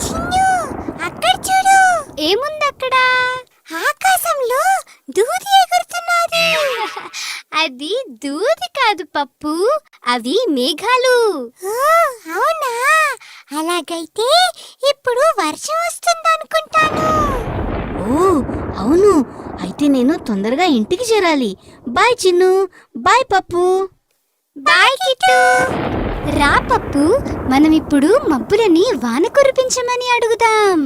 చిన్ను, అక్కడ చూడు. ఏముందక్కడ? ఆకాశంలో దూది ఎగురుతున్నది. అది దూది కాదు పప్పు, అవి మేఘాలు. ఓ, అవునా? అలాగైతే ఇప్పుడు వర్షం వస్తుందనుకుంటాను. ఓ అవును, అయితే నేను తొందరగా ఇంటికి చేరాలి. Bye Chinnu, bye Pappu. Bye Kittu. రా పప్పు, మనం ఇప్పుడు మబ్బులని వాన కురిపించమని అడుగుదాం.